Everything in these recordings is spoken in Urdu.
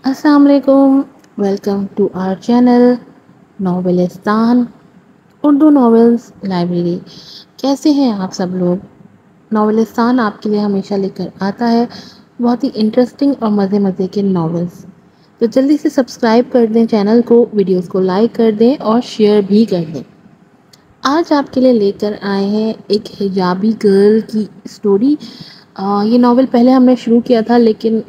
السلام علیکم. ویلکم ٹو آور چینل ناولستان اردو ناولز لائبریری. کیسے ہیں آپ سب لوگ؟ ناولستان آپ کے لیے ہمیشہ لے کر آتا ہے بہت ہی انٹرسٹنگ اور مزے مزے کے ناولز. تو جلدی سے سبسکرائب کر دیں چینل کو، ویڈیوز کو لائک کر دیں اور شیئر بھی کر دیں. آج آپ کے لیے لے کر آئے ہیں ایک حجابی گرل کی اسٹوری. یہ ناول پہلے ہم نے شروع کیا تھا لیکن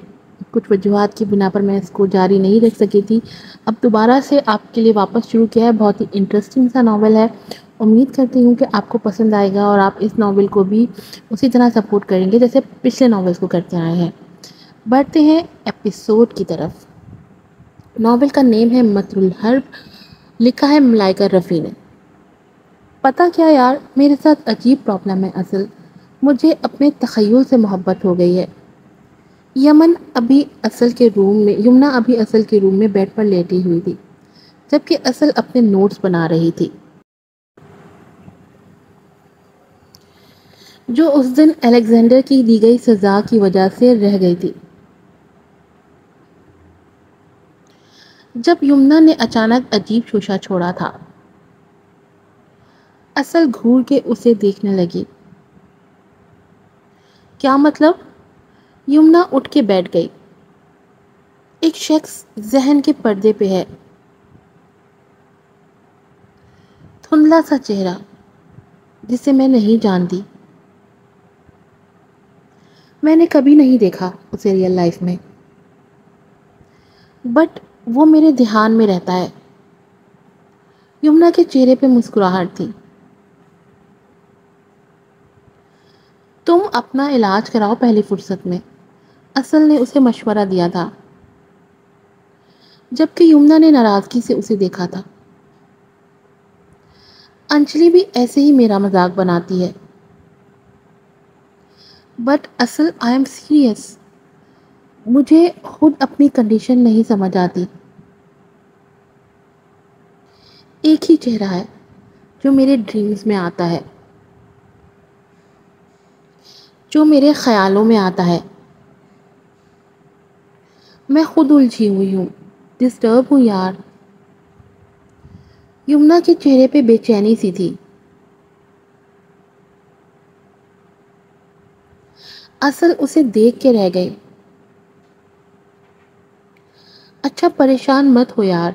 کچھ وجوہات کی بنا پر میں اس کو جاری نہیں رکھ سکی تھی. اب دوبارہ سے آپ کے لیے واپس شروع کیا ہے. بہت ہی انٹرسٹنگ سا ناول ہے. امید کرتی ہوں کہ آپ کو پسند آئے گا اور آپ اس ناول کو بھی اسی طرح سپورٹ کریں گے جیسے پچھلے ناولس کو کرتے آئے ہیں. بڑھتے ہیں ایپیسوڈ کی طرف. ناول کا نیم ہے مطر الحرب. لکھا ہے ملائکہ رفیع نے. پتہ کیا یار، میرے ساتھ عجیب پرابلم ہے. مجھے اپنے تخیل سے محبت ہو گئی ہے. یمنا ابھی اصل کے روم میں بیڈ پر لیٹی ہوئی تھی جبکہ اصل اپنے نوٹس بنا رہی تھی جو اس دن الیگزینڈر کی دی گئی سزا کی وجہ سے رہ گئی تھی. جب یمنا نے اچانک عجیب شوشہ چھوڑا تھا، اصل گھور کے اسے دیکھنے لگی. کیا مطلب؟ یمنا اٹھ کے بیٹھ گئی. ایک شخص ذہن کے پردے پہ ہے. دھندلا سا چہرہ جسے میں نہیں جانتی. میں نے کبھی نہیں دیکھا اسے ریئل لائف میں، بٹ وہ میرے دھیان میں رہتا ہے. یمنا کے چہرے پہ مسکراہٹ تھی. تم اپنا علاج کراؤ پہلی فرصت میں، اصل نے اسے مشورہ دیا تھا. جبکہ یمنا نے ناراضگی سے اسے دیکھا تھا. انجلی بھی ایسے ہی میرا مذاق بناتی ہے. بٹ اصل آئی ایم سیریس. مجھے خود اپنی کنڈیشن نہیں سمجھ آتی. ایک ہی چہرہ ہے جو میرے ڈریمز میں آتا ہے، جو میرے خیالوں میں آتا ہے. میں خود الجھی ہوئی ہوں، ڈسٹرب ہوں یار. یمنا کے چہرے پہ بے چینی سی تھی. اصل اسے دیکھ کے رہ گئی. اچھا پریشان مت ہو یار،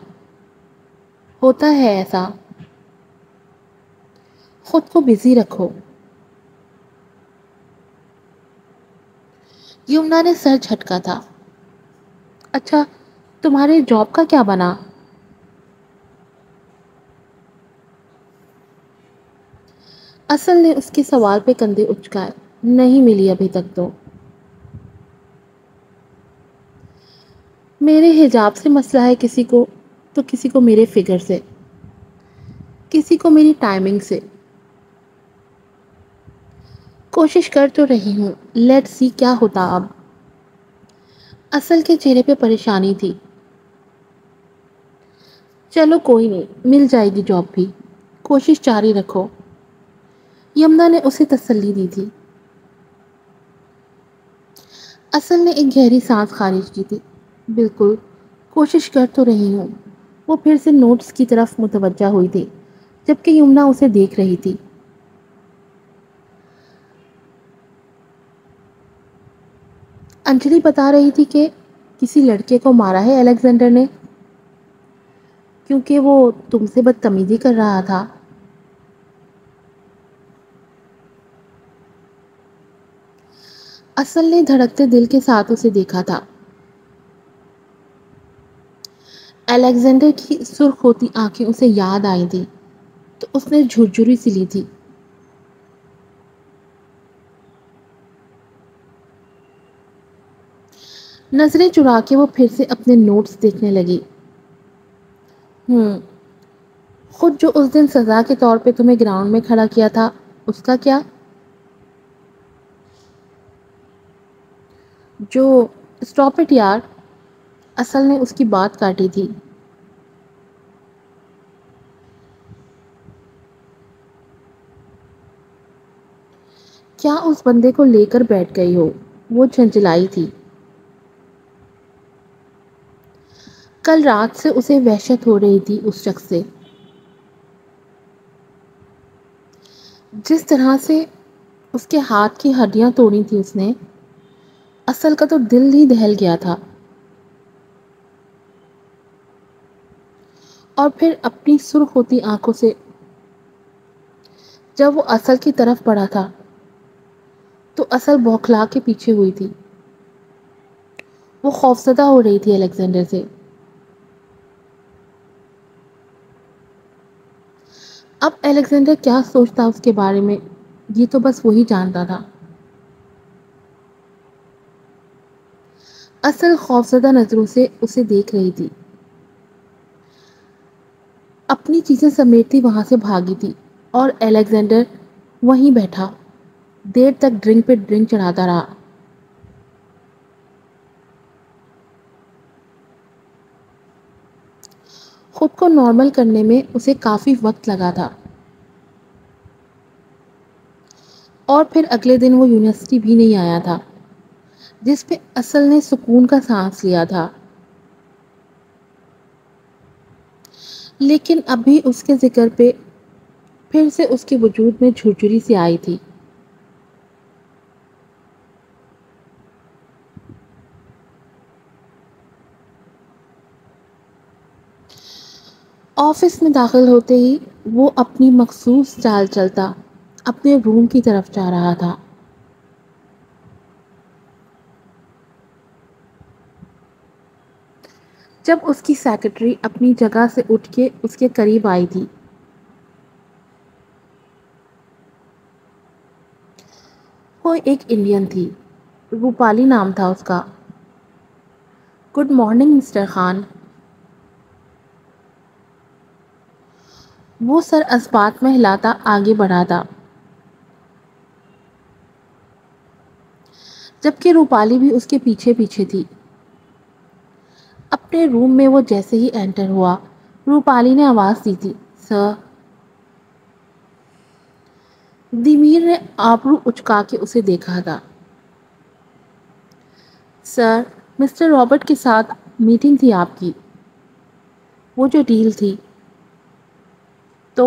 ہوتا ہے ایسا. خود کو بزی رکھو. یمنا نے سر جھٹکا تھا. اچھا تمہارے جاب کا کیا بنا؟ اصل نے اس کے سوال پہ کندھے اچکائے. نہیں ملی ابھی تک تو. میرے حجاب سے مسئلہ ہے کسی کو تو کسی کو میرے فگر سے، کسی کو میری ٹائمنگ سے. کوشش کر تو رہی ہوں، لیٹ سی کیا ہوتا اب. اصل کے چہرے پہ پریشانی تھی. چلو کوئی نہیں، مل جائے گی جاب بھی، کوشش جاری رکھو. یمنا نے اسے تسلی دی تھی. اصل نے ایک گہری سانس خارج کی تھی. بالکل، کوشش کر تو رہی ہوں. وہ پھر سے نوٹس کی طرف متوجہ ہوئی تھی جبکہ یمنا اسے دیکھ رہی تھی. انجلی بتا رہی تھی کہ کسی لڑکے کو مارا ہے الیگزینڈر نے کیونکہ وہ تم سے بدتمیزی کر رہا تھا. اصل نے دھڑکتے دل کے ساتھ اسے دیکھا تھا. الیگزینڈر کی سرخ ہوتی آنکھیں اسے یاد آئی تھی تو اس نے جھرجھری سی لی تھی. نظریں چرا کے وہ پھر سے اپنے نوٹس دیکھنے لگی. خود جو اس دن سزا کے طور پہ تمہیں گراؤنڈ میں کھڑا کیا تھا اس کا کیا؟ جو اسٹاپ اٹ یار، اصل نے اس کی بات کاٹی تھی. کیا اس بندے کو لے کر بیٹھ گئی ہو؟ وہ جھنجھلائی تھی. کل رات سے اسے وحشت ہو رہی تھی اس شخص سے، جس طرح سے اس کے ہاتھ کی ہڈیاں توڑی تھی اس نے، اصل کا تو دل ہی دہل گیا تھا۔ اور پھر اپنی سرخ ہوتی آنکھوں سے جب وہ اصل کی طرف پڑھا تھا تو اصل بوکھلا کے پیچھے ہوئی تھی۔ وہ خوفزدہ ہو رہی تھی الیگزینڈر سے۔ اب الیگزینڈر کیا سوچتا اس کے بارے میں، یہ تو بس وہی جانتا تھا۔ اصل خوفزدہ نظروں سے اسے دیکھ رہی تھی، اپنی چیزیں سمیٹتی وہاں سے بھاگی تھی، اور الیگزینڈر وہیں بیٹھا دیر تک ڈرنک پہ ڈرنک چڑھاتا رہا۔ خود کو نارمل کرنے میں اسے کافی وقت لگا تھا، اور پھر اگلے دن وہ یونیورسٹی بھی نہیں آیا تھا جس پہ اصل نے سکون کا سانس لیا تھا۔ لیکن ابھی اس کے ذکر پہ پھر سے اس کے وجود میں جھرجھری سی آئی تھی۔ آفس میں داخل ہوتے ہی وہ اپنی مخصوص چال چلتا اپنے روم کی طرف جا رہا تھا۔ جب اس کی سیکرٹری اپنی جگہ سے اٹھ کے اس کے قریب آئی تھی، وہ ایک انڈین تھی، روپالی نام تھا اس کا۔ Good morning mister Khan. وہ سر اسبات میں ہلاتا آگے بڑھا تھا، جبکہ روپالی بھی اس کے پیچھے پیچھے تھی۔ اپنے روم میں وہ جیسے ہی انٹر ہوا، روپالی نے آواز دی تھی، سر۔ دمیر نے آبرو اچکا کے اسے دیکھا تھا۔ سر، مسٹر رابرٹ کے ساتھ میٹنگ تھی آپ کی، وہ جو ڈیل تھی۔ تو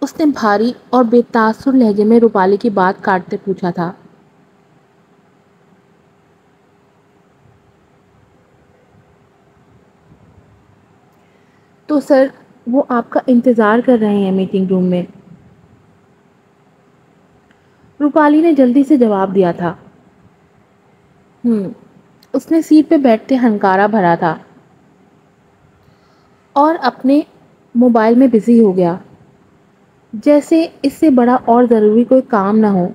اس نے بھاری اور بے تاثر لہجے میں روپالی کی بات کاٹتے پوچھا تھا۔ تو سر، وہ آپ کا انتظار کر رہے ہیں میٹنگ روم میں، روپالی نے جلدی سے جواب دیا تھا۔ اس نے سیٹ پہ بیٹھتے ہنکارا بھرا تھا اور اپنے موبائل میں بزی ہو گیا، جیسے اس سے بڑا اور ضروری کوئی کام نہ ہو۔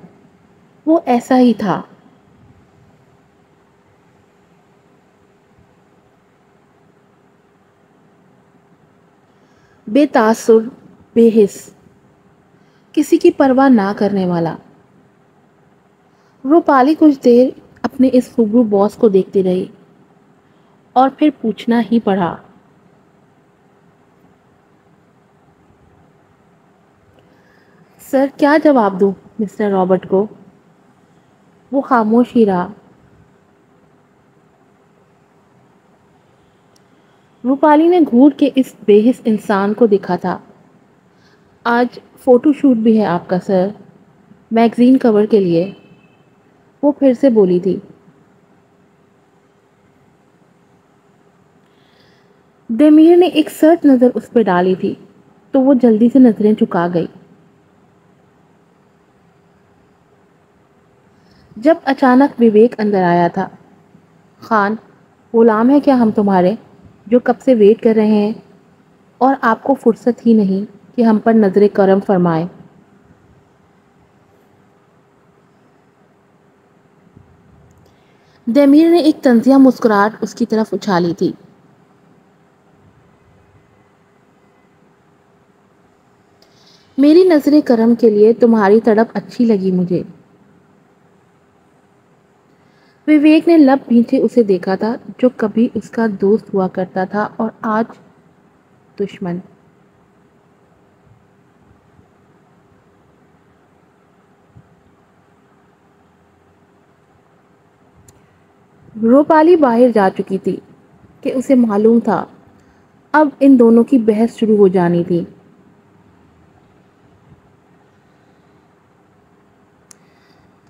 وہ ایسا ہی تھا۔ بے تاثر، بے حس، کسی کی پرواہ نہ کرنے والا۔ روپالی کچھ دیر اپنے اس خوبرو باس کو دیکھتی رہی اور پھر پوچھنا ہی پڑا، سر کیا جواب دوں مسٹر رابرٹ کو؟ وہ خاموش ہی رہا۔ روپالی نے گھور کے اس بے حس انسان کو دیکھا تھا۔ آج فوٹو شوٹ بھی ہے آپ کا سر، میگزین کور کے لیے، وہ پھر سے بولی تھی۔ دمیر نے ایک سرد نظر اس پہ ڈالی تھی تو وہ جلدی سے نظریں چکا گئی۔ جب اچانک وویک اندر آیا تھا، خان، غلام ہے کیا ہم تمہارے، جو کب سے ویٹ کر رہے ہیں، اور آپ کو فرصت ہی نہیں کہ ہم پر نظر کرم فرمائے۔ دمیر نے ایک طنزیہ مسکراہٹ اس کی طرف اچھالی تھی۔ میری نظر کرم کے لیے تمہاری تڑپ اچھی لگی مجھے۔ وویک نے لب بھینچے اسے دیکھا تھا، جو کبھی اس کا دوست ہوا کرتا تھا اور آج دشمن۔ روپالی باہر جا چکی تھی، کہ اسے معلوم تھا اب ان دونوں کی بحث شروع ہو جانی تھی۔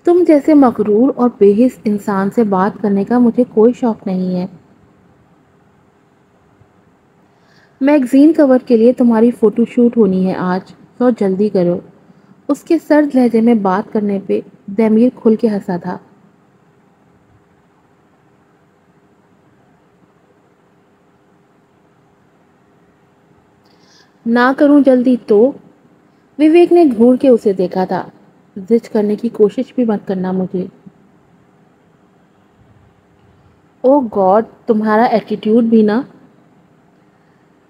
تم جیسے مغرور اور بے حس انسان سے بات کرنے کا مجھے کوئی شوق نہیں ہے۔ میگزین کور کے لیے تمہاری فوٹو شوٹ ہونی ہے آج، تو جلدی کرو۔ اس کے سرد لہجے میں بات کرنے پہ دمیر کھل کے ہنسا تھا۔ نہ کروں جلدی تو؟ وویک نے گھور کے اسے دیکھا تھا۔ زج کرنے کی کوشش بھی مت کرنا مجھے۔ او گاڈ، تمہارا ایٹیٹیوڈ بھی نا،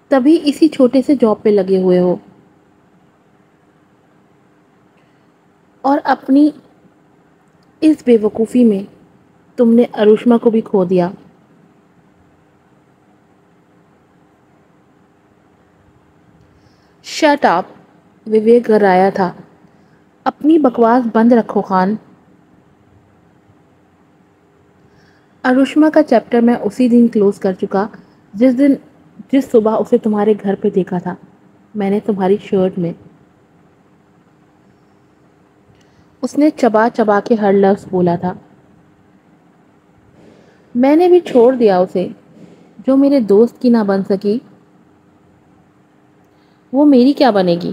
تبھی اسی چھوٹے سے جاب پہ لگے ہوئے ہو، اور اپنی اس بے وقوفی میں تم نے اروشما کو بھی کھو دیا۔ شٹ اپ، وویک گھرایا تھا۔ اپنی بکواس بند رکھو خان۔ اروشما کا چیپٹر میں اسی دن کلوز کر چکا جس صبح اسے تمہارے گھر پہ دیکھا تھا میں نے، تمہاری شرٹ میں۔ اس نے چبا چبا کے ہر لفظ بولا تھا۔ میں نے بھی چھوڑ دیا اسے، جو میرے دوست کی نہ بن سکی وہ میری کیا بنے گی؟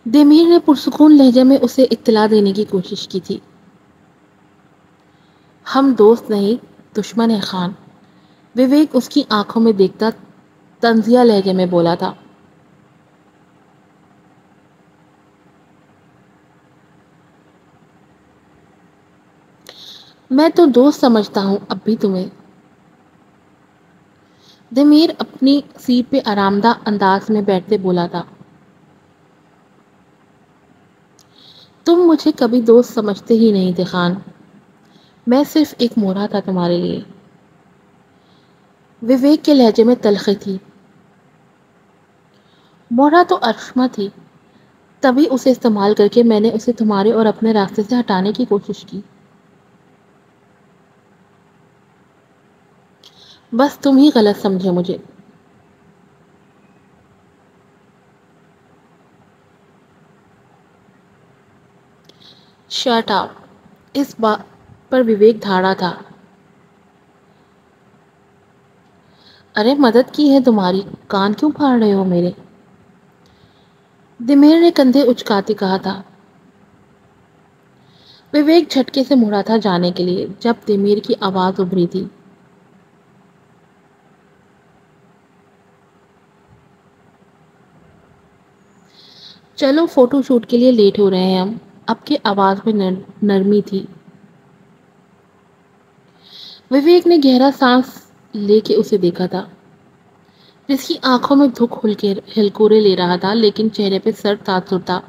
دمیر نے پرسکون لہجے میں اسے اطلاع دینے کی کوشش کی تھی۔ ہم دوست نہیں دشمن ہیں خان، وویک اس کی آنکھوں میں دیکھتا طنزیہ لہجے میں بولا تھا۔ میں تو دوست سمجھتا ہوں اب بھی تمہیں، دمیر اپنی سیٹ پہ آرام دہ انداز میں بیٹھتے بولا تھا۔ تم مجھے کبھی دوست سمجھتے ہی نہیں تھے خان، میں صرف ایک مورا تھا تمہارے لیے۔ وویک کے لہجے میں تلخی تھی۔ مورا تو ارشما تھی، تبھی اسے استعمال کر کے میں نے اسے تمہارے اور اپنے راستے سے ہٹانے کی کوشش کی۔ بس تم ہی غلط سمجھے مجھے۔ شٹ اپ، اس بات پر وویک دھاڑا تھا۔ ارے مدد کی ہے تمہاری، کان کیوں پھاڑ رہے ہو میرے؟ دمیر نے کندھے اچکاتے کہا تھا۔ وویک جھٹکے سے مڑا تھا جانے کے لیے جب دمیر کی آواز ابھری تھی۔ چلو فوٹو شوٹ کے لیے لیٹ ہو رہے ہیں ہم، اب کی آواز میں نرمی تھی۔ وویک نے گہرا سانس لے کے اسے دیکھا تھا، جس کی آنکھوں میں دھک ہلکورے لے رہا تھا لیکن چہرے پہ سر تاثر تھا۔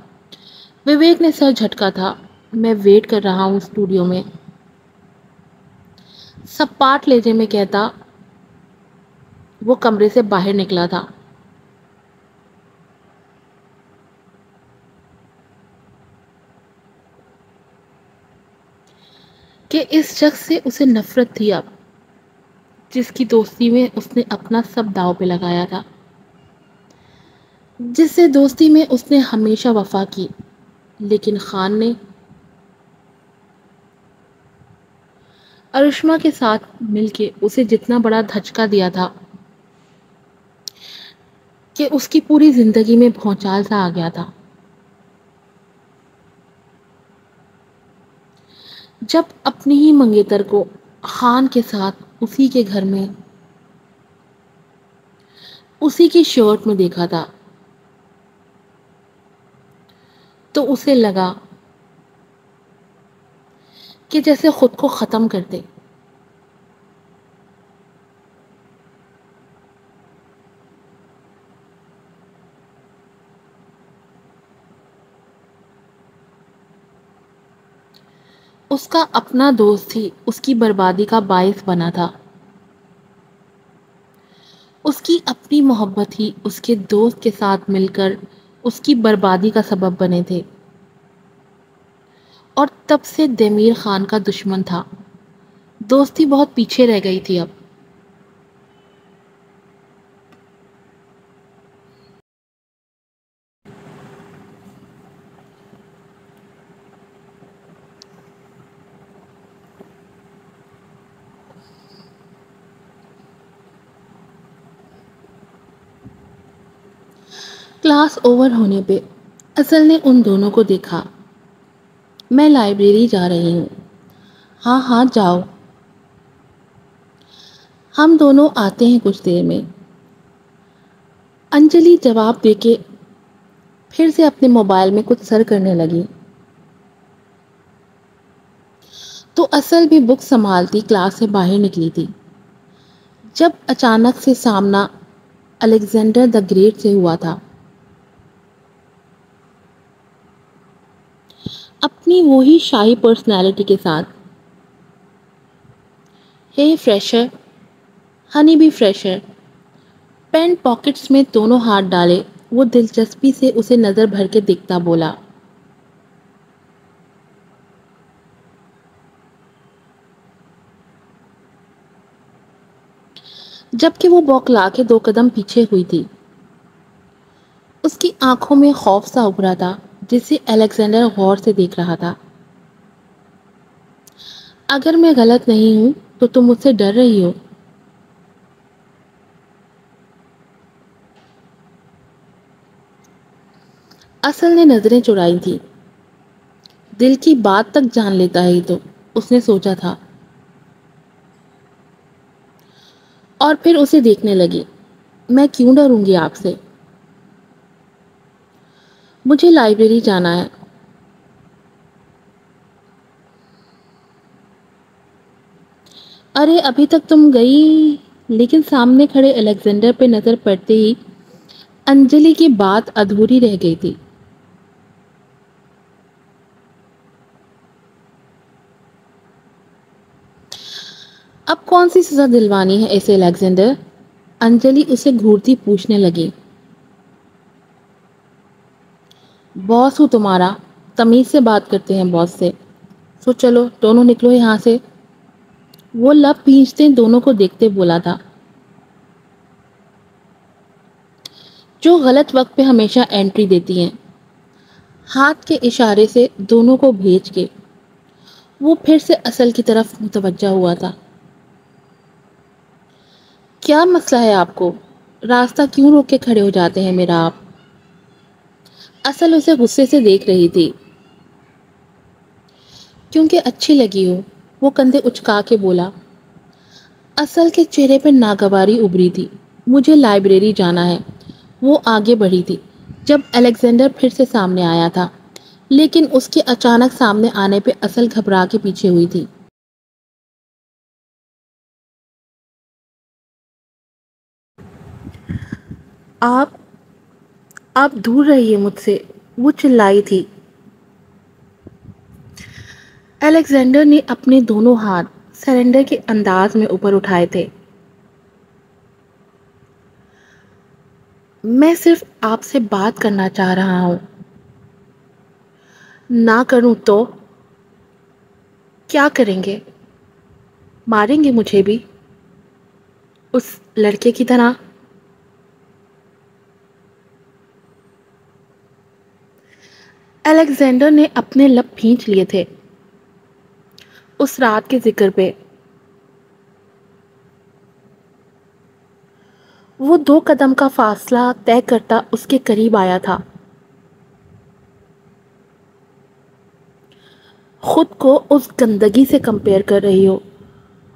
وویک نے سر جھٹکا تھا۔ میں ویٹ کر رہا ہوں اسٹوڈیو میں، سپاٹ لہجے میں کہتا وہ کمرے سے باہر نکلا تھا۔ کہ اس شخص سے اسے نفرت تھی اب، جس کی دوستی میں اس نے اپنا سب داؤ پہ لگایا تھا، جس سے دوستی میں اس نے ہمیشہ وفا کی، لیکن خان نے اروشما کے ساتھ مل کے اسے جتنا بڑا دھچکا دیا تھا کہ اس کی پوری زندگی میں بھونچال سا آ گیا تھا۔ جب اپنی ہی منگیتر کو خان کے ساتھ اسی کے گھر میں اسی کی شرٹ میں دیکھا تھا تو اسے لگا کہ جیسے خود کو ختم کر دے۔ اس کا اپنا دوست ہی اس کی بربادی کا باعث بنا تھا۔ اس کی اپنی اصلی محبت ہی اس کے دوست کے ساتھ مل کر اس کی بربادی کا سبب بنے تھے، اور تب سے دمیر خان کا دشمن تھا۔ دوستی بہت پیچھے رہ گئی تھی اب۔ کلاس اوور ہونے پہ اصل نے ان دونوں کو دیکھا۔ میں لائبریری جا رہی ہوں۔ ہاں ہاں جاؤ، ہم دونوں آتے ہیں کچھ دیر میں۔ انجلی جواب دے کے پھر سے اپنے موبائل میں کچھ سر کرنے لگی، تو اصل بھی بک سنبھالتی کلاس سے باہر نکلی تھی جب اچانک سے سامنا الیگزینڈر دا گریٹ سے ہوا تھا، اپنی وہی شاہی پرسنالٹی کے ساتھ۔ ہے فریشر، ہنی بھی فریشر۔ پینٹ پاکٹس میں دونوں ہاتھ ڈالے وہ دلچسپی سے اسے نظر بھر کے دیکھتا بولا، جبکہ وہ بوکھلا کے 2 قدم پیچھے ہوئی تھی۔ اس کی آنکھوں میں خوف سا ابھرا تھا جسے الیگزینڈر غور سے دیکھ رہا تھا۔ اگر میں غلط نہیں ہوں تو تم مجھ سے ڈر رہی ہو؟ اصل نے نظریں چرائی تھی۔ دل کی بات تک جان لیتا ہے تو اس نے سوچا تھا، اور پھر اسے دیکھنے لگی۔ میں کیوں ڈروں گی آپ سے؟ مجھے لائبریری جانا ہے۔ ارے ابھی تک تم گئی؟ لیکن سامنے کھڑے الیگزینڈر پہ نظر پڑتے ہی انجلی کی بات ادھوری رہ گئی تھی۔ اب کون سی سزا دلوانی ہے ایسے الیگزینڈر؟ انجلی اسے گھورتی پوچھنے لگی۔ باس ہوں تمہارا، تمیز سے بات کرتے ہیں باس سے۔ سو چلو دونوں نکلو یہاں سے۔ وہ لب بھینچتے دونوں کو دیکھتے بولا تھا، جو غلط وقت پہ ہمیشہ انٹری دیتی ہیں۔ ہاتھ کے اشارے سے دونوں کو بھیج کے وہ پھر سے اصل کی طرف متوجہ ہوا تھا۔ کیا مسئلہ ہے آپ کو؟ راستہ کیوں روک کے کھڑے ہو جاتے ہیں میرا آپ؟ اصل اسے غصے سے دیکھ رہی تھی۔ کیونکہ اچھی لگی ہو، وہ کندھے اچکا کے بولا۔ اصل کے چہرے پہ ناگواری ابھری تھی۔ مجھے لائبریری جانا ہے۔ وہ آگے بڑھی تھی جب الیگزینڈر پھر سے سامنے آیا تھا، لیکن اس کے اچانک سامنے آنے پہ اصل گھبرا کے پیچھے ہوئی تھی۔ آپ دور رہیے مجھ سے، وہ چلائی تھی۔ الیگزینڈر نے اپنے دونوں ہاتھ سرنڈر کے انداز میں اوپر اٹھائے تھے۔ میں صرف آپ سے بات کرنا چاہ رہا ہوں۔ نہ کروں تو کیا کریں گے؟ ماریں گے مجھے بھی اس لڑکے کی طرح؟ الیگزینڈر نے اپنے لب بھینچ لیے تھے اس رات کے ذکر پہ۔ وہ 2 قدم کا فاصلہ طے کرتا اس کے قریب آیا تھا۔ خود کو اس گندگی سے کمپیئر کر رہی ہو؟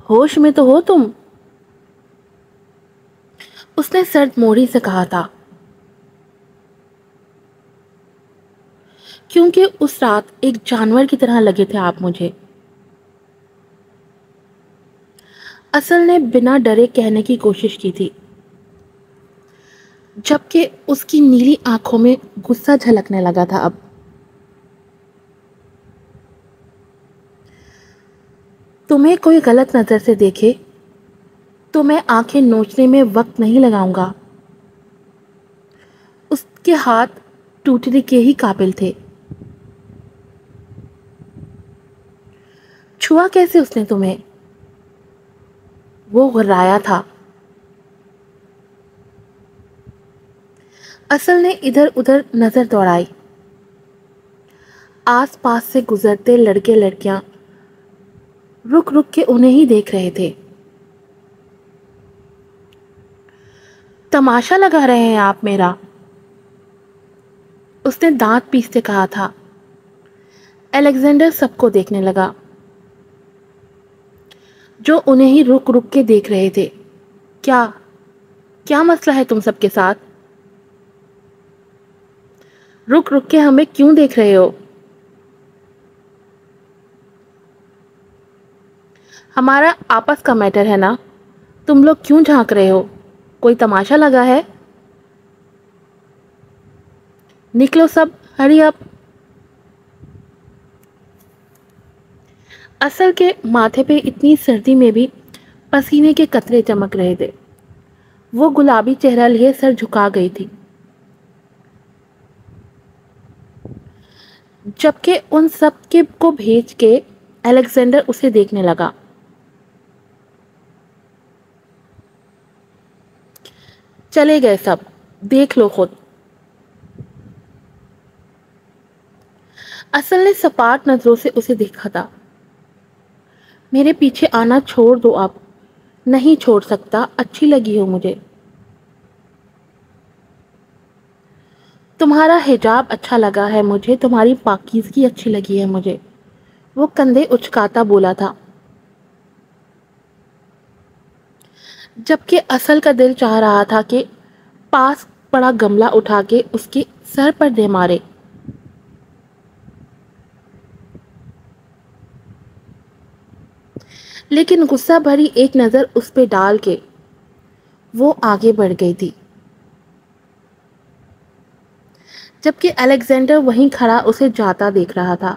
ہوش میں تو ہو تم؟ اس نے سرد موڑی سے کہا تھا، کیونکہ اس رات ایک جانور کی طرح لگے تھے آپ مجھے۔ اصل نے بنا ڈرے کہنے کی کوشش کی تھی، جبکہ اس کی نیلی آنکھوں میں غصہ جھلکنے لگا تھا۔ اب تمہیں کوئی غلط نظر سے دیکھے تو میں آنکھیں نوچنے میں وقت نہیں لگاؤں گا۔ کے ہاتھ ٹوٹنے کے ہی قابل تھے۔ چھوا کیسے اس نے تمہیں؟ وہ غرایا تھا۔ اصل نے ادھر ادھر نظر دوڑائی۔ آس پاس سے گزرتے لڑکے لڑکیاں رک رک کے انہیں ہی دیکھ رہے تھے۔ تماشا لگا رہے ہیں آپ میرا؟ اس نے دانت پیستے کہا تھا۔ الیگزینڈر سب کو دیکھنے لگا جو انہیں ہی رک رک کے دیکھ رہے تھے۔ کیا مسئلہ ہے تم سب کے ساتھ؟ رک رک کے ہمیں کیوں دیکھ رہے ہو؟ ہمارا آپس کا میٹر ہے نا، تم لوگ کیوں جھانک رہے ہو؟ کوئی تماشا لگا ہے؟ نکلو سب، ہری اپ۔ اصل کے ماتھے پہ اتنی سردی میں بھی پسینے کے قطرے چمک رہے تھے۔ وہ گلابی چہرہ لیے سر جھکا گئی تھی، جبکہ ان سب کے کو بھیج کے الیگزینڈر اسے دیکھنے لگا۔ چلے گئے سب، دیکھ لو خود۔ اصل نے سپاٹ نظروں سے اسے دیکھا تھا۔ میرے پیچھے آنا چھوڑ دو اب۔ نہیں چھوڑ سکتا، اچھی لگی ہو مجھے۔ تمہارا حجاب اچھا لگا ہے مجھے، تمہاری پاکیزگی اچھی لگی ہے مجھے، وہ کندھے اچکاتا بولا تھا، جبکہ اصل کا دل چاہ رہا تھا کہ پاس پڑا گملہ اٹھا کے اس کے سر پر دے مارے۔ لیکن غصہ بھری ایک نظر اس پہ ڈال کے وہ آگے بڑھ گئی تھی، جبکہ الیگزینڈر وہیں کھڑا اسے جاتا دیکھ رہا تھا۔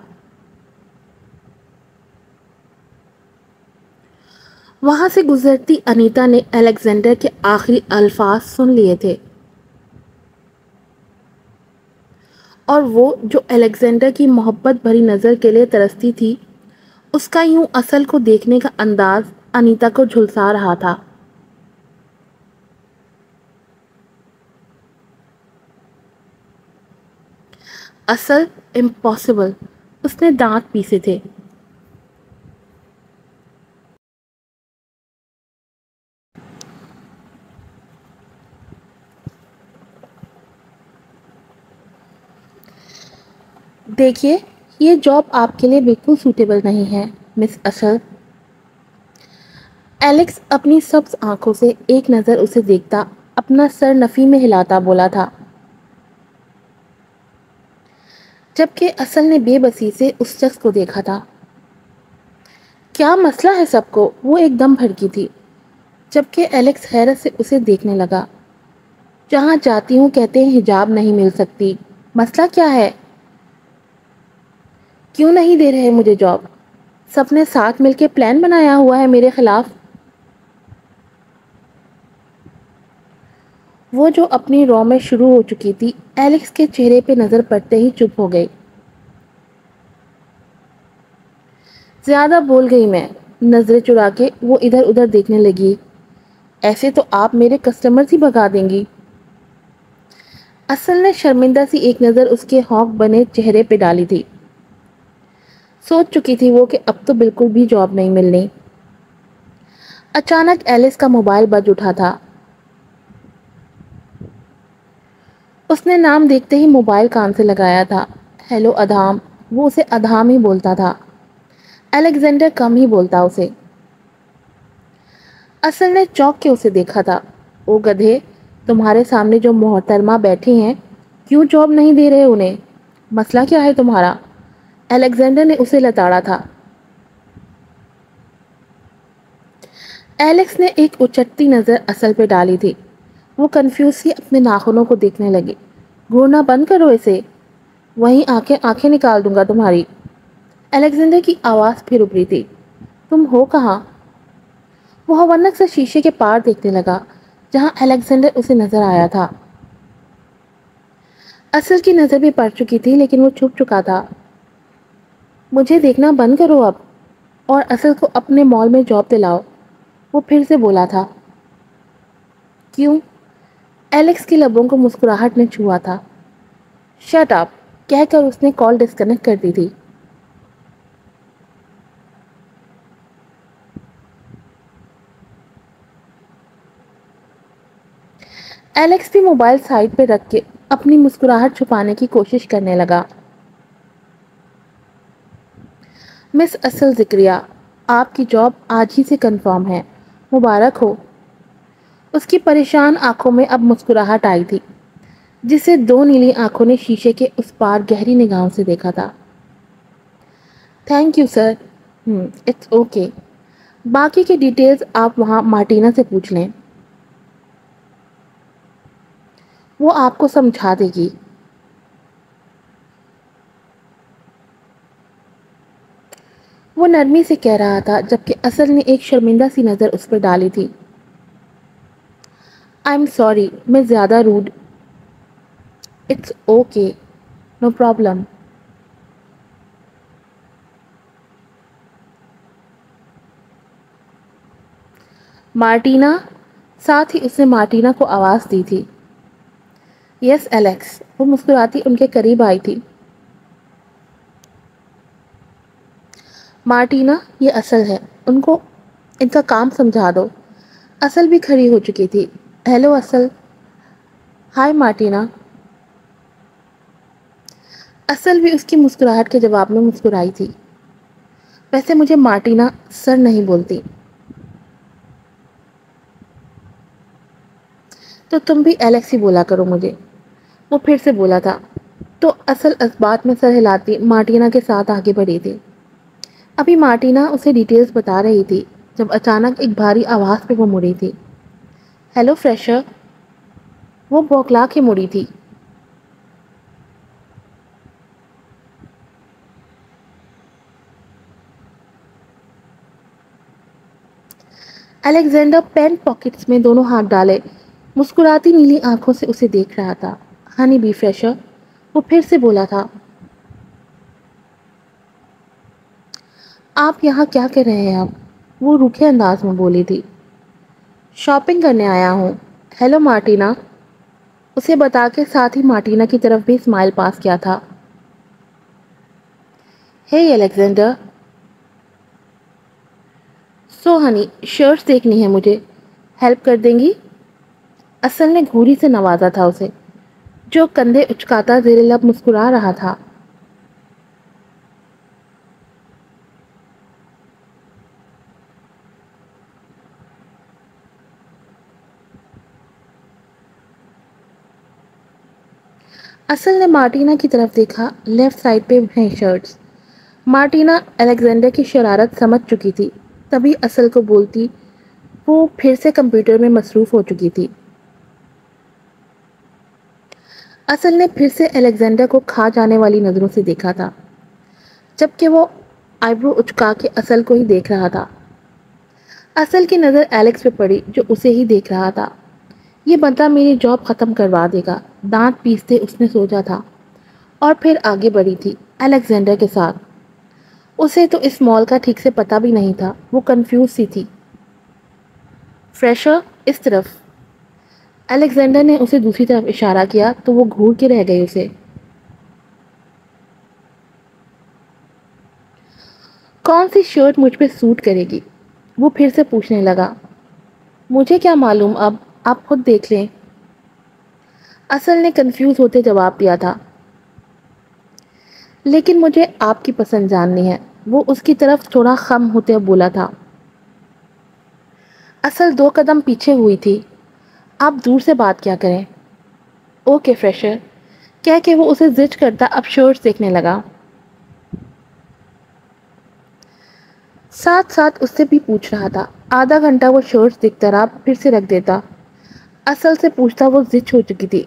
وہاں سے گزرتی انیتا نے الیگزینڈر کے آخری الفاظ سن لیے تھے، اور وہ جو الیگزینڈر کی محبت بھری نظر کے لیے ترستی تھی، اس کا یوں اصل کو دیکھنے کا انداز انیتا کو جھلسا رہا تھا۔ اصل امپاسبل، اس نے دانت پیسے تھے۔ دیکھیے، یہ جاب آپ کے لیے بالکل سوٹیبل نہیں ہے مس اصل۔ ایلیکس اپنی سبز آنکھوں سے ایک نظر اسے دیکھتا اپنا سر نفی میں ہلاتا بولا تھا، جبکہ اصل نے بے بسی سے اس شخص کو دیکھا تھا۔ کیا مسئلہ ہے سب کو؟ وہ ایک دم بھڑکی تھی، جبکہ ایلیکس حیرت سے اسے دیکھنے لگا۔ جہاں جاتی ہوں کہتے ہیں حجاب نہیں مل سکتی، مسئلہ کیا ہے؟ کیوں نہیں دے رہے مجھے جاب؟ سب نے ساتھ مل کے پلان بنایا ہوا ہے میرے خلاف۔ وہ جو اپنی رو میں شروع ہو چکی تھی، ایلیکس کے چہرے پہ نظر پڑتے ہی چپ ہو گئی۔ زیادہ بول گئی میں، نظریں چرا کے وہ ادھر ادھر دیکھنے لگی۔ ایسے تو آپ میرے کسٹمرز ہی بھگا دیں گی۔ اصل نے شرمندہ سی ایک نظر اس کے ہونک بنے چہرے پہ ڈالی تھی۔ سوچ چکی تھی وہ کہ اب تو بالکل بھی جاب نہیں ملنی۔ اچانک ایلیس کا موبائل بج اٹھا تھا۔ اس نے نام دیکھتے ہی موبائل کان سے لگایا تھا۔ ہیلو ادھام، وہ اسے ادھام ہی بولتا تھا، الیگزینڈر کم ہی بولتا اسے۔ اصل نے چونک کے اسے دیکھا تھا۔ او گدھے، تمہارے سامنے جو محترمہ بیٹھی ہیں، کیوں جاب نہیں دے رہے انہیں؟ مسئلہ کیا ہے تمہارا؟ الیگزینڈر نے اسے لتاڑا تھا۔ ایلیکس نے ایک اچٹتی نظر اصل پہ ڈالی تھی۔ وہ کنفیوز سی اپنے ناخنوں کو دیکھنے لگی۔ گھورنا بند کرو اسے، وہیں آنکھیں نکال دوں گا تمہاری۔ الیگزینڈر کی آواز پھر ابھری تھی۔ تم ہو کہاں؟ وہ ہونک سے شیشے کے پار دیکھنے لگا جہاں الیگزینڈر اسے نظر آیا تھا۔ اصل کی نظر بھی پڑ چکی تھی لیکن وہ چھپ چکا تھا۔ مجھے دیکھنا بند کرو اب اور اصل کو اپنے مال میں جاب دلاؤ، وہ پھر سے بولا تھا۔ کیوں؟ ایلیکس کی لبوں کو مسکراہٹ نے چھوا تھا۔ شٹ اپ کہہ کر اس نے کال ڈسکنیکٹ کر دی تھی۔ ایلیکس بھی موبائل سائڈ پہ رکھ کے اپنی مسکراہٹ چھپانے کی کوشش کرنے لگا۔ مس اصل ذکریہ، آپ کی جاب آج ہی سے کنفرم ہے، مبارک ہو۔ اس کی پریشان آنکھوں میں اب مسکراہٹ آئی تھی، جسے دو نیلی آنکھوں نے شیشے کے اس پار گہری نگاہوں سے دیکھا تھا۔ Thank you sir, it's okay, باقی کی ڈیٹیلز آپ وہاں مارٹینا سے پوچھ لیں، وہ آپ کو سمجھا دے گی۔ وہ نرمی سے کہہ رہا تھا جبکہ اصل نے ایک شرمندہ سی نظر اس پر ڈالی تھی۔ آئی ایم سوری، میں زیادہ rude. It's okay, no problem. Martina, ساتھ ہی اس نے مارٹینا کو آواز دی تھی۔ یس ایلیکس، وہ مسکراتی ان کے قریب آئی تھی۔ مارٹینا، یہ اصل ہے، ان کو ان کا کام سمجھا دو۔ اصل بھی کھڑی ہو چکی تھی۔ ہیلو اصل۔ ہائے مارٹینا۔ اصل بھی اس کی مسکراہٹ کے جواب میں مسکرائی تھی۔ ویسے مجھے مارٹینا سر نہیں بولتی، تو تم بھی ایلیکس ہی بولا کرو مجھے، وہ پھر سے بولا تھا۔ تو اصل اس بات میں سر ہلاتی مارٹینا کے ساتھ آگے بڑھی تھی۔ ابھی مارٹینا اسے ڈیٹیلز بتا رہی تھی جب اچانک ایک بھاری آواز پہ وہ مڑی تھی۔ ہیلو فریشر، وہ بوکھلا کے مڑی تھی۔ الیگزینڈر پینٹ پاکٹس میں دونوں ہاتھ ڈالے مسکراتی نیلی آنکھوں سے اسے دیکھ رہا تھا۔ ہنی بی فریشر، وہ پھر سے بولا تھا۔ آپ یہاں کیا کر رہے ہیں اب؟ وہ روکھے انداز میں بولی تھی۔ شاپنگ کرنے آیا ہوں۔ ہیلو مارٹینا، اسے بتا کے ساتھ ہی مارٹینا کی طرف بھی اسمائل پاس کیا تھا۔ ہے الیگزینڈر۔ سو ہنی، شرٹس دیکھنی ہے مجھے، ہیلپ کر دیں گی؟ اصل نے گھوری سے نوازا تھا اسے، جو کندھے اچکاتا زیر لب مسکرا رہا تھا۔ اصل نے مارٹینا کی طرف دیکھا، لیفٹ سائڈ پہ ہیں شرٹس۔ مارٹینا الیگزینڈر کی شرارت سمجھ چکی تھی، تبھی اصل کو بولتی وہ پھر سے کمپیوٹر میں مصروف ہو چکی تھی۔ اصل نے پھر سے الیگزینڈر کو کھا جانے والی نظروں سے دیکھا تھا، جبکہ وہ آئیبرو اچکا کے اصل کو ہی دیکھ رہا تھا۔ اصل کی نظر ایلیکس پہ پڑی جو اسے ہی دیکھ رہا تھا۔ یہ بندہ میری جاب ختم کروا دے گا، دانت پیستے اس نے سوچا تھا، اور پھر آگے بڑھی تھی الیگزینڈر کے ساتھ۔ اسے تو اس مال کا ٹھیک سے پتہ بھی نہیں تھا، وہ کنفیوز سی تھی۔ فریشر، اس طرف۔ الیگزینڈر نے اسے دوسری طرف اشارہ کیا تو وہ گھور کے رہ گئی اسے۔ کون سی شرٹ مجھ پہ سوٹ کرے گی؟ وہ پھر سے پوچھنے لگا۔ مجھے کیا معلوم، اب آپ خود دیکھ لیں۔ اصل نے کنفیوز ہوتے جواب دیا تھا۔ لیکن مجھے آپ کی پسند جاننی ہے، وہ اس کی طرف تھوڑا خم ہوتے بولا تھا۔ اصل 2 قدم پیچھے ہوئی تھی۔ آپ دور سے بات کیا کریں۔ اوکے فریشر، کہہ کے وہ اسے زج کرتا اب شرٹس دیکھنے لگا۔ ساتھ ساتھ اس سے بھی پوچھ رہا تھا۔ آدھا گھنٹہ وہ شرٹس دیکھتا رہا، پھر سے رکھ دیتا۔ اصل سے پوچھتا وہ زج ہو چکی تھی۔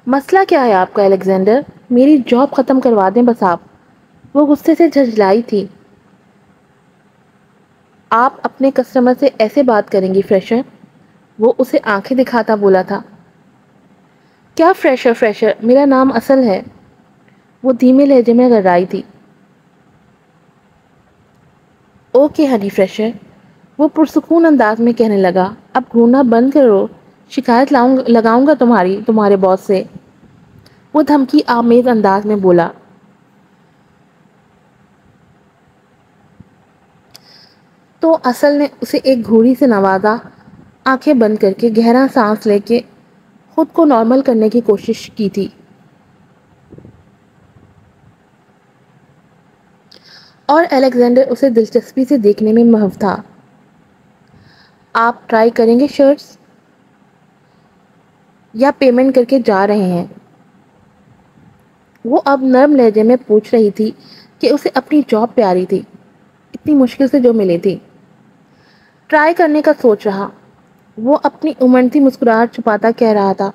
مسئلہ کیا ہے آپ کا الیگزینڈر؟ میری جاب ختم کروا دیں بس آپ، وہ غصے سے جھنجھلائی تھی۔ آپ اپنے کسٹمر سے ایسے بات کریں گی فریشر؟ وہ اسے آنکھیں دکھاتا بولا تھا، کیا فریشر فریشر، میرا نام اصل ہے۔ وہ دھیمے لہجے میں گڑائی تھی۔ اوکے ہنی فریشر، وہ پرسکون انداز میں کہنے لگا، اب گھورنا بند کرو، شکایت لگاؤں گا تمہارے باس سے۔ وہ دھمکی آمیز انداز میں بولا۔ تو اصل نے اسے ایک گھوڑی سے نوازا، آنکھیں بند کر کے گہرا سانس لے کے خود کو نارمل کرنے کی کوشش کی تھی۔ اور الیگزینڈر اسے دلچسپی سے دیکھنے میں محو تھا۔ آپ ٹرائی کریں گے شرٹس یا پیمنٹ کر کے جا رہے ہیں؟ وہ اب نرم لہجے میں پوچھ رہی تھی کہ اسے اپنی جاب پیاری تھی، اتنی مشکل سے جو ملی تھی۔ ٹرائی کرنے کا سوچ رہا، وہ اپنی امڑتی مسکراہٹ چھپاتا کہہ رہا تھا۔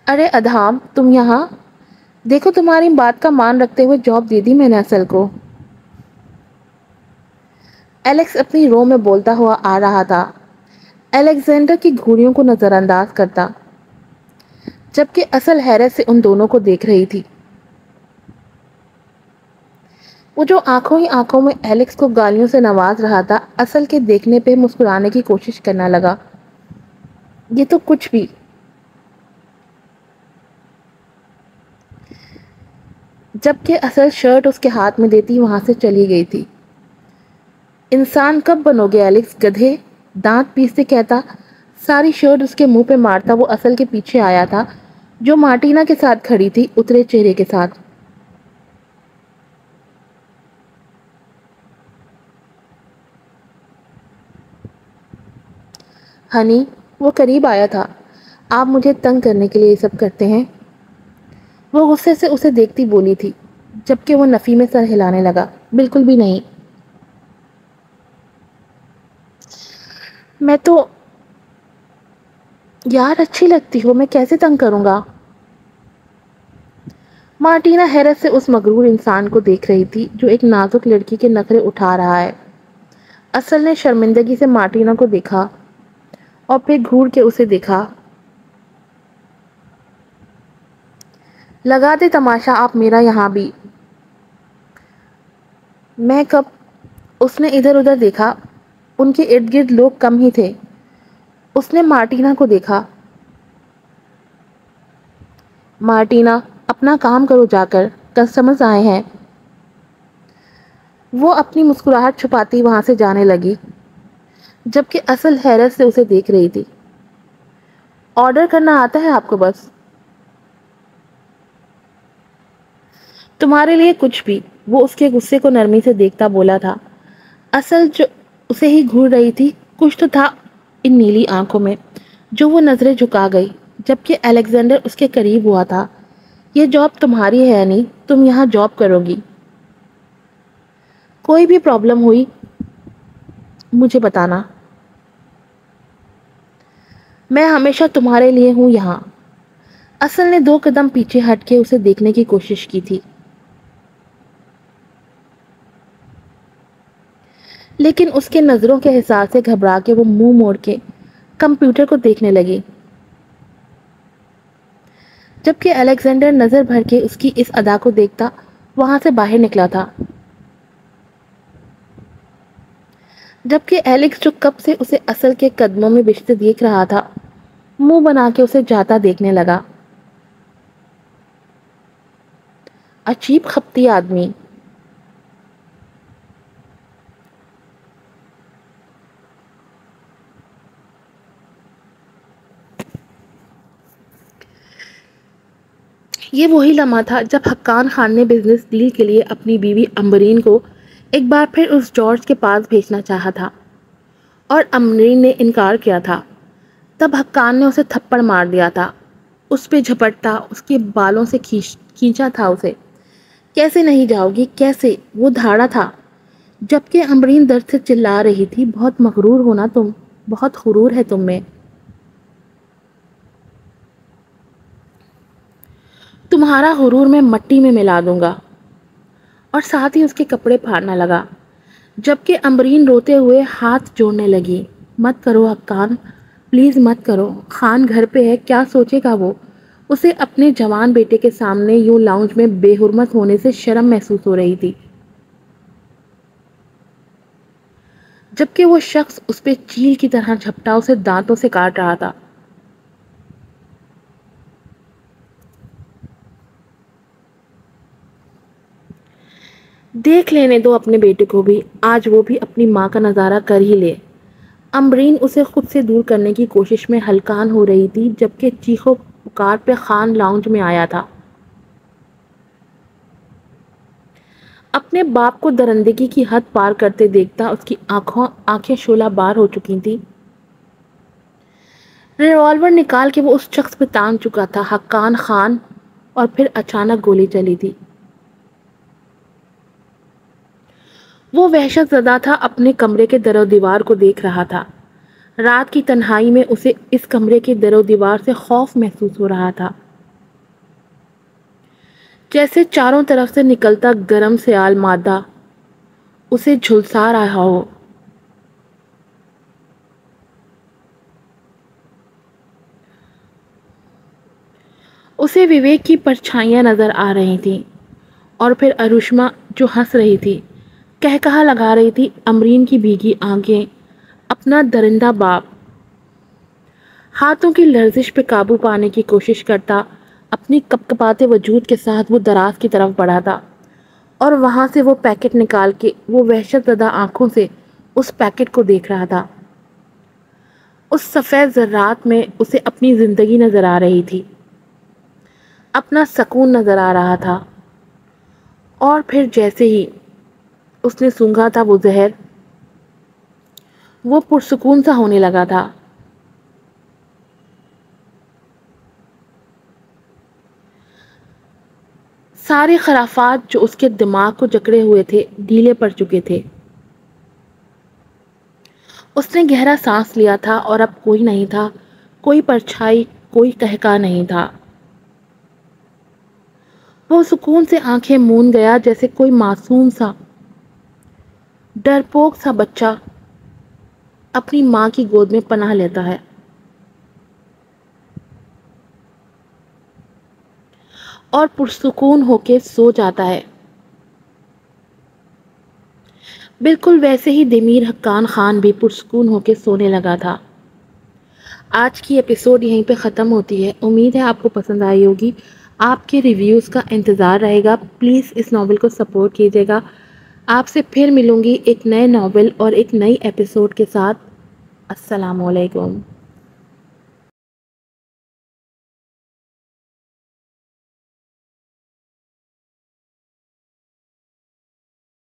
ارے ادھام، تم یہاں دیکھو، تمہاری بات کا مان رکھتے ہوئے جاب دے دی میں نے اصل کو۔ ایلیکس اپنی رو میں بولتا ہوا آ رہا تھا، الیگزینڈر کی گھوڑیوں کو نظر انداز کرتا، جبکہ اصل حیرت سے ان دونوں کو دیکھ رہی تھی۔ وہ جو آنکھوں ہی آنکھوں میں ایلیکس کو گالیوں سے نواز رہا تھا، اصل کے دیکھنے پہ مسکرانے کی کوشش کرنا لگا۔ یہ تو کچھ بھی۔ جبکہ اصل شرٹ اس کے ہاتھ میں دیتی وہاں سے چلی گئی تھی۔ انسان کب بنو گے ایلیکس، گدھے، دانت پیستے کہتا، ساری شرٹ اس کے منہ پہ مارتا وہ اصل کے پیچھے آیا تھا جو مارٹینا کے ساتھ کھڑی تھی، اترے چہرے کے ساتھ۔ ہنی، وہ قریب آیا تھا، آپ مجھے تنگ کرنے کے لیے یہ سب کرتے ہیں؟ وہ غصے سے اسے دیکھتی بولی تھی، جبکہ وہ نفی میں سر ہلانے لگا، بالکل بھی نہیں۔ میں تو یار اچھی لگتی ہو، میں کیسے تنگ کروں گا؟ مارٹینا حیرت سے اس مغرور انسان کو دیکھ رہی تھی جو ایک نازک لڑکی کے نخرے اٹھا رہا ہے۔ اصل نے شرمندگی سے مارٹینا کو دیکھا اور پھر گھور کے اسے دیکھا۔ لگا دے تماشا آپ میرا یہاں بھی۔ میں کب؟ اس نے ادھر ادھر دیکھا، ان کے ارد گرد لوگ کم ہی تھے۔ اس نے مارٹینا کو دیکھا۔ مارٹینا، اپنا کام کرو جا کر، کسٹمرز آئے ہیں۔ وہ اپنی مسکراہٹ چھپاتی وہاں سے جانے لگی، جبکہ اصل حیرت سے اسے دیکھ رہی تھی۔ آرڈر کرنا آتا ہے آپ کو بس؟ تمہارے لیے کچھ بھی، وہ اس کے غصے کو نرمی سے دیکھتا بولا تھا۔ اصل جو اسے ہی گھور رہی تھی، کچھ تو تھا ان نیلی آنکھوں میں جو وہ نظریں جھکا گئی، جبکہ الیگزینڈر اس کے قریب ہوا تھا۔ یہ جاب تمہاری ہے نہیں، تم یہاں جاب کرو گی۔ کوئی بھی پرابلم ہوئی مجھے بتانا، میں ہمیشہ تمہارے لیے ہوں یہاں۔ اصل نے 2 قدم پیچھے ہٹ کے اسے دیکھنے کی کوشش کی تھی، لیکن اس کے نظروں کے احساس سے گھبرا کے وہ منہ موڑ کے کمپیوٹر کو دیکھنے لگی، جبکہ الیگزینڈر نظر بھر کے اس کی اس ادا کو دیکھتا وہاں سے باہر نکلا تھا۔ جبکہ ایلیکس جو کب سے اسے اصل کے قدموں میں بچھتے دیکھ رہا تھا، منہ بنا کے اسے جاتا دیکھنے لگا۔ عجیب خپتی آدمی۔ یہ وہی لمحہ تھا جب حقان خان نے بزنس ڈیل کے لیے اپنی بیوی امبرین کو ایک بار پھر اس جارج کے پاس بھیجنا چاہا تھا اور امبرین نے انکار کیا تھا۔ تب حقان نے اسے تھپڑ مار دیا تھا، اس پہ جھپٹتا، اس کے بالوں سے کھینچا تھا اسے۔ کیسے نہیں جاؤ گی، کیسے؟ وہ دھاڑا تھا، جبکہ امبرین درد سے چلا رہی تھی، بہت مغرور ہونا تم، بہت غرور ہے تم میں۔ تمہارا غرور میں مٹی میں ملا دوں گا۔ اور ساتھ ہی اس کے کپڑے پھاڑنا لگا۔ جبکہ امبرین روتے ہوئے ہاتھ جوڑنے لگی۔ مت کرو حقان، پلیز مت کرو، خان گھر پہ ہے، کیا سوچے گا وہ؟ اسے اپنے جوان بیٹے کے سامنے یوں لاؤنج میں بے حرمت ہونے سے شرم محسوس ہو رہی تھی، جبکہ وہ شخص اس پہ چیل کی طرح جھپٹا اسے دانتوں سے کاٹ رہا تھا۔ دیکھ لینے دو اپنے بیٹے کو بھی، آج وہ بھی اپنی ماں کا نظارہ کر ہی لے۔ امبرین اسے خود سے دور کرنے کی کوشش میں ہلکان ہو رہی تھی، جبکہ چیخو پکار پہ خان لاؤنج میں آیا تھا۔ اپنے باپ کو درندگی کی حد پار کرتے دیکھتا اس کی آنکھیں شعلہ بار ہو چکی تھی۔ ریوالور نکال کے وہ اس شخص پہ تان چکا تھا، حقان خان، اور پھر اچانک گولی چلی تھی۔ وہ وحشت زدہ تھا، اپنے کمرے کے در و دیوار کو دیکھ رہا تھا۔ رات کی تنہائی میں اسے اس کمرے کے در و دیوار سے خوف محسوس ہو رہا تھا، جیسے چاروں طرف سے نکلتا گرم سیال مادہ اسے جھلسا رہا ہو۔ اسے وویک کی پرچھائیاں نظر آ رہی تھیں، اور پھر اروشما جو ہنس رہی تھی، کہا لگا رہی تھی، امبرین کی بھیگی آنکھیں، اپنا درندہ باپ۔ ہاتھوں کی لرزش پہ قابو پانے کی کوشش کرتا، اپنی کپکپاتے وجود کے ساتھ وہ دراز کی طرف بڑھا تھا، اور وہاں سے وہ پیکٹ نکال کے وہ وحشت زدہ آنکھوں سے اس پیکٹ کو دیکھ رہا تھا۔ اس سفید ذرات میں اسے اپنی زندگی نظر آ رہی تھی، اپنا سکون نظر آ رہا تھا، اور پھر جیسے ہی اس نے سونگھا تھا وہ زہر، وہ پرسکون سا ہونے لگا تھا۔ سارے خرافات جو اس کے دماغ کو جکڑے ہوئے تھے ڈھیلے پڑ چکے تھے۔ اس نے گہرا سانس لیا تھا، اور اب کوئی نہیں تھا، کوئی پرچھائی، کوئی قہقہ نہیں تھا۔ وہ سکون سے آنکھیں مون گیا، جیسے کوئی معصوم سا، ڈرپوک سا بچہ اپنی ماں کی گود میں پناہ لیتا ہے، اور پرسکون ہو کے سو جاتا ہے۔ بالکل ویسے ہی دمیر حقان خان بھی پرسکون ہو کے سونے لگا تھا۔ آج کی ایپیسوڈ یہیں پہ ختم ہوتی ہے۔ امید ہے آپ کو پسند آئی ہوگی۔ آپ کے ریویوز کا انتظار رہے گا۔ پلیز اس ناول کو سپورٹ کیجیے گا۔ آپ سے پھر ملوں گی ایک نئے ناول اور ایک نئی ایپیسوڈ کے ساتھ۔ السلام علیکم۔